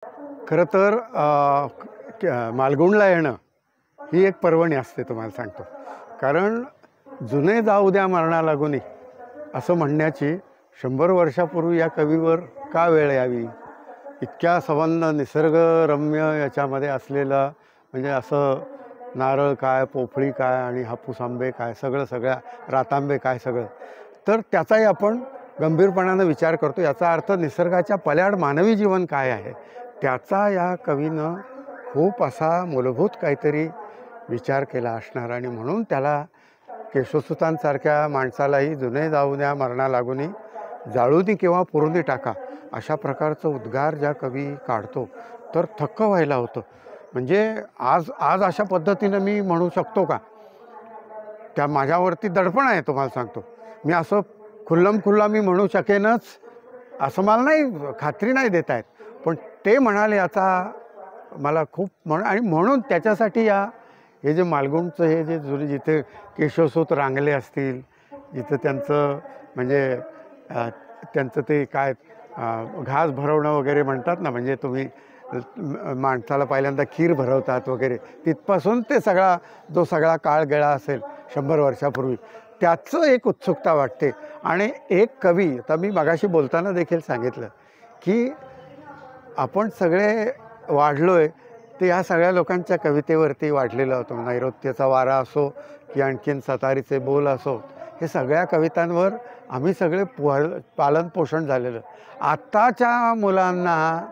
खरं तर मालगुणला येणं ही एक पर्वणी असते तुम्हाला सांगतो. कारण जुने जाऊ द्या मरणा लागुनी असं म्हणण्याची 100 वर्षापूर्वी या कवीवर का वेळ यावी. इतक्या संबंध निसर्गरम्य याच्यामध्ये असलेलं म्हणजे असं नारळ काय, पोफळी काय आणि हापूस आंबे काय, सगळ्या रातांबे काय सगळं, तर त्याचाही आपण गंभीरपणानं विचार करतो. याचा अर्थ निसर्गाच्या पल्याड मानवी जीवन काय आहे त्याचा या कवीनं खूप असा मूलभूत काहीतरी विचार केला असणार. आणि म्हणून त्याला केशवसुतांसारख्या माणसालाही जुने जाऊ द्या मरणा लागुनी जाळूनी किंवा पुरुनी टाका अशा प्रकारचं उद्गार ज्या कवी काढतो तर थक्क व्हायला होतं. म्हणजे आज आज अशा पद्धतीनं मी म्हणू शकतो का, त्या माझ्यावरती दडपण आहे तुम्हाला सांगतो. मी असं खुल्लम मी म्हणू शकेनच असं मला नाही, खात्री नाही देत आहेत. पण ते म्हणाले याचा मला खूप आणि म्हणून त्याच्यासाठी हे जे मालगुणचं हे जे जुने जिथे केशवसूत रांगले असतील, जिथं त्यांचं म्हणजे त्यांचं ते काय घास भरवणं वगैरे म्हणतात ना, म्हणजे तुम्ही माणसाला पहिल्यांदा खीर भरवतात वगैरे, तिथपासून ते जो सगळा काळ गेला असेल 100 वर्षापूर्वी, त्याचं एक उत्सुकता वाटते. आणि एक कवी, आता मी मगाशी बोलताना देखील सांगितलं की आपण सगळे वाढलो आहे ते ह्या सगळ्या लोकांच्या कवितेवरती वाढलेलं होतं. नैऋत्यचा वारा असो की आणखीन सतारीचे बोल असो, हे सगळ्या कवितांवर आम्ही सगळे पालन पोषण झालेलं. आत्ताच्या मुलांना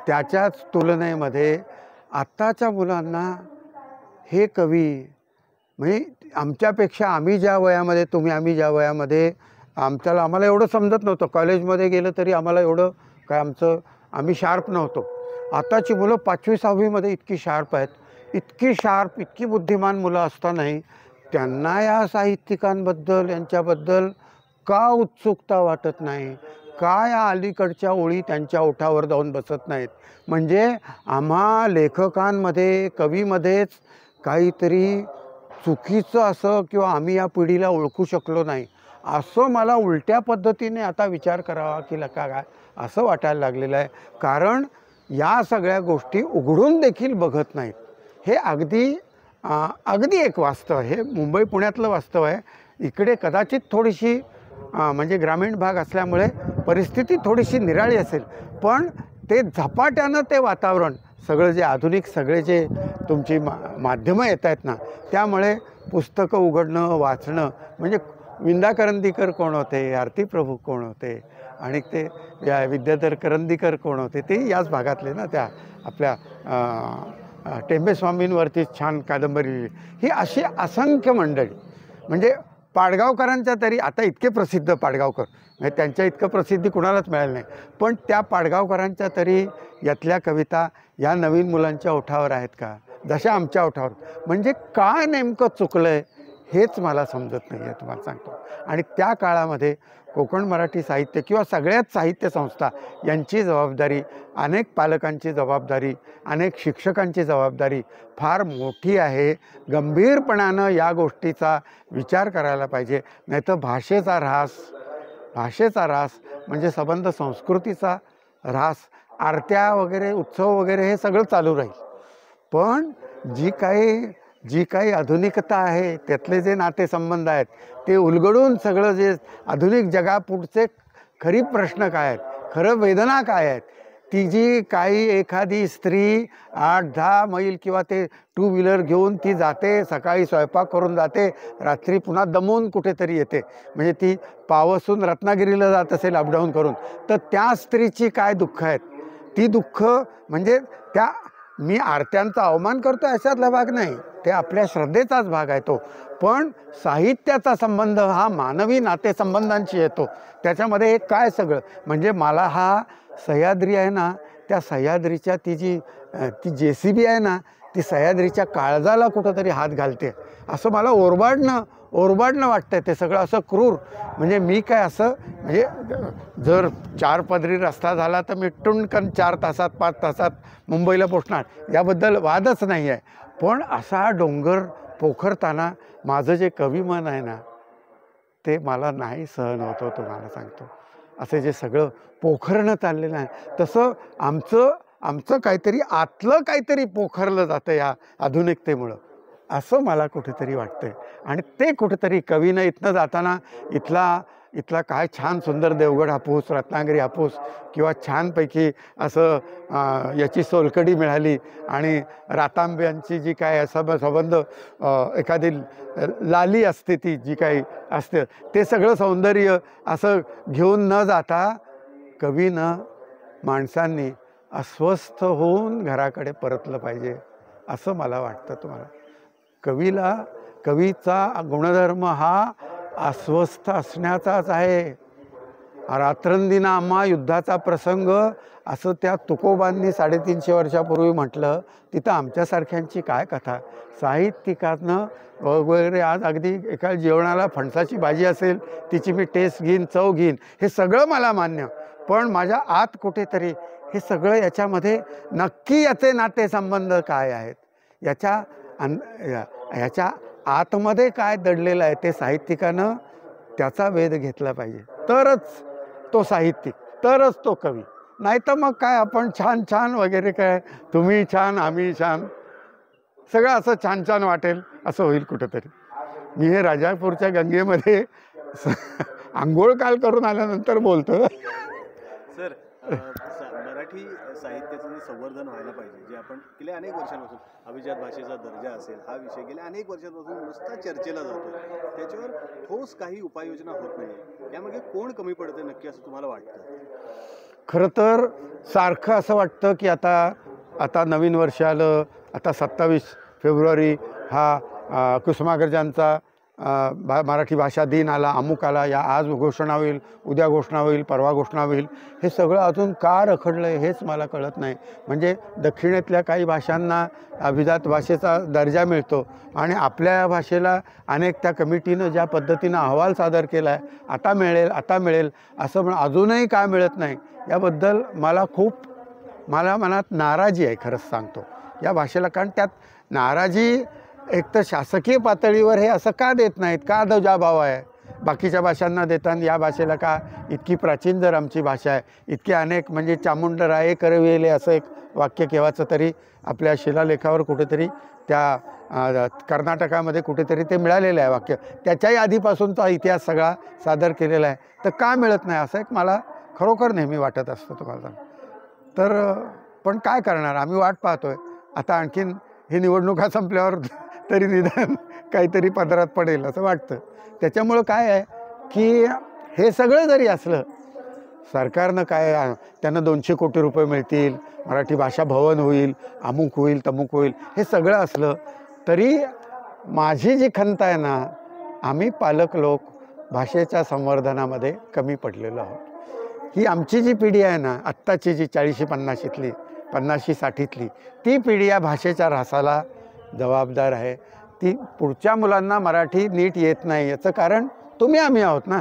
त्याच्याच तुलनेमध्ये आत्ताच्या मुलांना हे कवी म्हणजे आमच्यापेक्षा आम्ही ज्या वयामध्ये आम्हाला एवढं समजत नव्हतं. कॉलेजमध्ये गेलं तरी आम्हाला एवढं काय आम्ही शार्प नव्हतो. आताची मुलं 5वी 6वीमध्ये इतकी शार्प आहेत, इतकी बुद्धिमान मुलं असतानाही त्यांना या साहित्यिकांबद्दल यांच्याबद्दल का उत्सुकता वाटत नाही, का या अलीकडच्या ओळी त्यांच्या ओठावर जाऊन बसत नाहीत. म्हणजे आम्हा लेखकांमध्ये कवीमध्येच काहीतरी चुकीचं असं किंवा आम्ही या पिढीला ओळखू शकलो नाही असं मला उलट्या पद्धतीने आता विचार करावा की काय असं वाटायला लागलेलं आहे. कारण या सगळ्या गोष्टी उघडून देखील बघत नाहीत. हे अगदी एक वास्तव आहे, हे मुंबई पुण्यातलं वास्तव आहे. इकडे कदाचित थोडीशी म्हणजे ग्रामीण भाग असल्यामुळे परिस्थिती थोडीशी निराळी असेल, पण ते झपाट्यानं ते वातावरण सगळं जे आधुनिक सगळे जे तुमची माध्यमं येत आहेत ना, त्यामुळे पुस्तकं उघडणं वाचणं म्हणजे विंदा करंदीकर कोण होते, आरती प्रभू कोण होते आणि ते विद्याधर करंदीकर कोण होते, ते याच भागातले ना, त्या आपल्या टेंबेस्वामींवरती छान कादंबरी लिहिली. ही अशी असंख्य मंडळी म्हणजे पाडगावकरांच्या तरी आता इतके प्रसिद्ध पाडगावकर म्हणजे त्यांच्या इतकं प्रसिद्धी कुणालाच मिळाली नाही, पण त्या पाडगावकरांच्या तरी यातल्या कविता या नवीन मुलांच्या ओठावर आहेत का, जशा आमच्या ओठावर. म्हणजे काय नेमकं चुकलं आहे हेच मला समजत नाही आहे तुम्हाला सांगतो. आणि त्या काळामध्ये कोकण मराठी साहित्य किंवा सगळ्याच साहित्य संस्था यांची जबाबदारी, अनेक पालकांची जबाबदारी, अनेक शिक्षकांची जबाबदारी फार मोठी आहे. गंभीरपणानं या गोष्टीचा विचार करायला पाहिजे. नाहीतर भाषेचा ऱ्हास म्हणजे संबंध संस्कृतीचा ऱ्हास, आरत्या वगैरे उत्सव वगैरे हे सगळं चालू राहील. पण जी काही आधुनिकता आहे त्यातले जे नातेसंबंध आहेत ते उलगडून सगळं जे आधुनिक जगापुढचे खरी प्रश्न काय आहेत, खरं वेदना काय आहेत, ती जी काही एखादी स्त्री 8-10 मैल किंवा ते 2 व्हीलर घेऊन ती जाते, सकाळी स्वयंपाक करून जाते, रात्री पुन्हा दमून कुठेतरी येते, म्हणजे ती पावसून रत्नागिरीला जात असेल अपडाऊन करून, तर त्या स्त्रीची काय दुःख आहेत. ती दुःख म्हणजे मी आरत्यांचा अवमान करतो अशातला भाग नाही, ते आपल्या श्रद्धेचाच भाग आहे तो. पण साहित्याचा संबंध हा मानवी नातेसंबंधांशी येतो. त्याच्यामध्ये हे काय सगळं म्हणजे मला हा सह्याद्री आहे ना, त्या सह्याद्रीच्या ती JCB आहे ना, ती सह्याद्रीच्या काळजाला कुठंतरी हात घालते असं मला ओरबाडणं वाटतंय. ते सगळं असं क्रूर. म्हणजे मी काय असं म्हणजे जर 4 पदरी रस्ता झाला तर मी टुणकन 4 तासात 5 तासात मुंबईला पोचणार, याबद्दल वादच नाही आहे. पण असा डोंगर पोखरताना माझं जे कविमन आहे ना, ते मला नाही सहन होतं तुम्हाला सांगतो. असे जे सगळं पोखरणं चाललेलं आहे, तसं आमचं आमचं काहीतरी आतलं काहीतरी पोखरलं जातं या आधुनिकतेमुळं, असं मला कुठेतरी वाटतंय. आणि ते कुठेतरी कवीनं इथनं जाताना इथला काय छान सुंदर देवगड हापूस, रत्नागिरी हापूस किंवा छानपैकी असं याची सोलकडी मिळाली आणि रातांब्यांची जी काय संबंध एखादी लाली असते ती जी काही असते ते सगळं सौंदर्य असं घेऊन न जाता कवीनं माणसांनी अस्वस्थ होऊन घराकडे परतलं पाहिजे असं मला वाटतं. तुम्हाला कवीचा गुणधर्म हा अस्वस्थ असण्याचाच आहे. रात्रंदिना आम्हा युद्धाचा प्रसंग असं त्या तुकोबांनी 350 वर्षापूर्वी म्हटलं. तिथं आमच्यासारख्यांची काय कथा. साहित्यिकातनं वगैरे आज अगदी एका जेवणाला फणसाची भाजी असेल तिची मी टेस्ट घेईन, चव घेईन, हे सगळं मला मान्य. पण माझ्या आत कुठेतरी हे सगळं याच्यामध्ये नक्की याचे नातेसंबंध काय आहेत, याच्या आतमध्ये काय दडलेलं आहे ते साहित्यिकानं त्याचा वेध घेतला पाहिजे. तरच तो साहित्यिक, तरच तो कवी. नाही तर मग काय आपण छान छान वगैरे काय, तुम्ही छान आम्ही छान, सगळं असं छान छान वाटेल असं होईल कुठंतरी. मी हे राजापूरच्या गंगेमध्ये आंघोळ काल करून आल्यानंतर बोलतो. सर, मराठी साहित्याचं जे संवर्धन व्हायला पाहिजे, जे आपण गेल्या अनेक वर्षांपासून अभिजात भाषेचा दर्जा असेल हा विषय गेल्या अनेक वर्षांपासून नुसता चर्चेला जातो, त्याच्यावर ठोस काही उपाययोजना होत नाही. यामध्ये कोण कमी पडते नक्की असं तुम्हाला वाटतं? खरं तर सारखं असं वाटतं की आता नवीन वर्ष आलं, आता 27 फेब्रुवारी हा कुसुमाग्रजांचा मराठी भाषा दिन आला, अमुक आला, या आज घोषणा होईल, उद्या घोषणा होईल, परवा घोषणा होईल. हे सगळं अजून का रखडलं आहे हेच मला कळत नाही. म्हणजे दक्षिणेतल्या काही भाषांना अभिजात भाषेचा दर्जा मिळतो आणि आपल्या भाषेला अनेक त्या कमिटीनं ज्या पद्धतीनं अहवाल सादर केला आहे, आता मिळेल असं पण अजूनही काय मिळत नाही, याबद्दल मला मनात नाराजी आहे खरंच सांगतो या भाषेला. कारण त्यात नाराजी एक तर शासकीय पातळीवर हे असं का देत नाहीत, का दजाभाव आहे बाकीच्या भाषांना देताना या भाषेला का. इतकी प्राचीन जर आमची भाषा आहे, इतके अनेक म्हणजे चामुंडराये करविले असं एक वाक्य केव्हाचं तरी आपल्या शिलालेखावर कुठेतरी त्या कर्नाटकामध्ये कुठेतरी ते मिळालेलं आहे वाक्य. त्याच्याही आधीपासूनचा इतिहास सगळा सादर केलेला आहे. तर का मिळत नाही असं एक मला खरोखर नेहमी वाटत असतं तुम्हाला. तर पण काय करणार, आम्ही वाट पाहतोय. आता आणखीन ही निवडणुका संपल्यावर तरी निदान काहीतरी पदरात पडेल असं वाटतं. त्याच्यामुळं काय आहे की हे सगळं जरी असलं, सरकारनं काय त्यांना 200 कोटी रुपये मिळतील, मराठी भाषा भवन होईल, अमुक होईल तमुक होईल, हे सगळं असलं तरी माझी जी खंत आहे ना, आम्ही पालक लोक भाषेच्या संवर्धनामध्ये कमी पडलेलो आहोत. ही आमची जी पिढी आहे ना, आत्ताची जी 40-50तली 50-60तली ती पिढी या भाषेच्या ऱ्हासाला जबाबदार आहे. ती पुढच्या मुलांना मराठी नीट येत नाही याचं कारण तुम्ही आम्ही आहोत ना.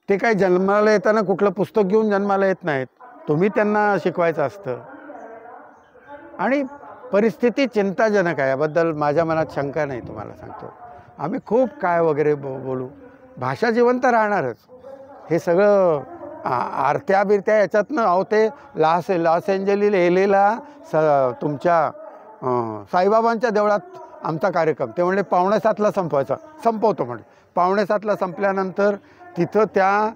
ते काय जन्माला येताना कुठलं पुस्तक घेऊन जन्माला येत नाहीत, तुम्ही त्यांना शिकवायचं असतं. आणि परिस्थिती चिंताजनक आहे, याबद्दल माझ्या मनात शंका नाही. तुम्हाला सांगतो, आम्ही खूप काय वगैरे बोलू, भाषा जिवंत राहणारच. हे सगळं आरत्या बिरत्या याच्यातनं अहो ते लॉस एंजेलिस एलेला तुमच्या साईबाबांच्या देवळात आमचा कार्यक्रम, ते म्हणले 6:45ला संपवतो म्हणजे 6:45ला संपल्यानंतर तिथं त्या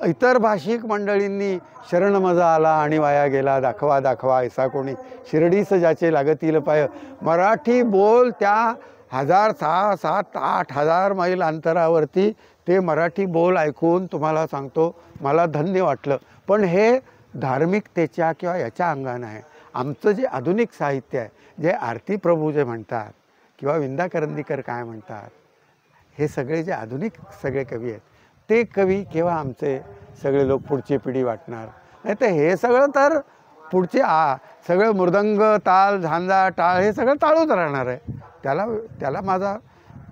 इतर भाषिक मंडळींनी शरण मजा आला आणि वाया गेला, दाखवा ऐसा कोणी, शिर्डीस ज्याचे लागतील पाय. मराठी बोल त्या 1000, 6, 7, 8,000 मैल अंतरावरती ते मराठी बोल ऐकून तुम्हाला सांगतो मला धन्य वाटलं. पण हे धार्मिकतेच्या किंवा याच्या अंगानं आहे. आमचं जे आधुनिक साहित्य आहे, जे आरती प्रभू जे म्हणतात किंवा विंदा करंदीकर काय म्हणतात, हे सगळे जे आधुनिक सगळे कवी आहेत, ते कवी केव्हा आमचे सगळे लोक पुढची पिढी वाटणार. नाही तर हे सगळं तर पुढचे सगळं मृदंग ताल झांजा टाळ हे सगळं चालूच राहणार आहे.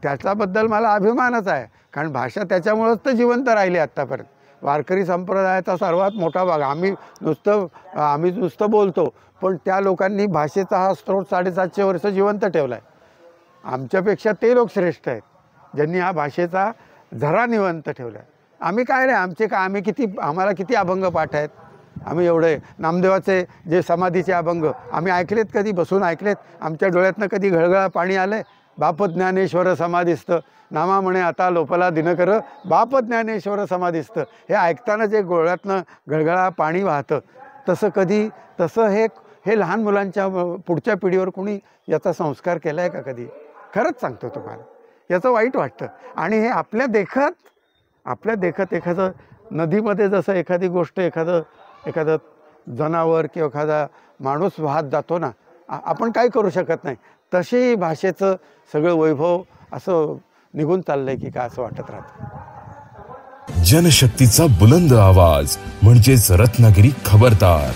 त्याच्याबद्दल मला अभिमानच आहे. कारण भाषा त्याच्यामुळंच तर जिवंत राहिली आत्तापर्यंत. वारकरी संप्रदायाचा सर्वात मोठा भाग आम्ही नुसतं बोलतो, पण त्या लोकांनी भाषेचा हा स्रोत 750 वर्ष जिवंत ठेवला आहे. आमच्यापेक्षा ते लोक श्रेष्ठ आहेत ज्यांनी हा भाषेचा झरा निवंत ठेवला आहे. आम्ही काय रे, आम्हाला किती अभंग पाठ आहेत, आम्ही एवढे नामदेवाचे जे समाधीचे अभंग आम्ही ऐकलेत, कधी बसून ऐकलेत, आमच्या डोळ्यातनं कधी घळघळा पाणी आलं. बाप ज्ञानेश्वर समाधिस्थ नामा म्हणे आता लोपला दिनकर, बाप ज्ञानेश्वर समाधिस्थ, हे ऐकताना जे डोळ्यातनं घळघळा पाणी वाहतं, तसं हे लहान मुलांच्या पुढच्या पिढीवर कोणी याचा संस्कार केला आहे का कधी? खरंच सांगतो तुम्हाला, याचं वाईट वाटतं. आणि हे आपल्या देखत एखादं नदीमध्ये जसं एखादी गोष्ट एखादं जनावर किंवा एखादा माणूस वाहत जातो ना, आपण काय करू शकत नाही, तशी भाषेचं सगळं वैभव असं निघून चाललंय की काय असं वाटत राहतं. जनशक्तीचा बुलंद आवाज म्हणजेच रत्नागिरी खबरदार.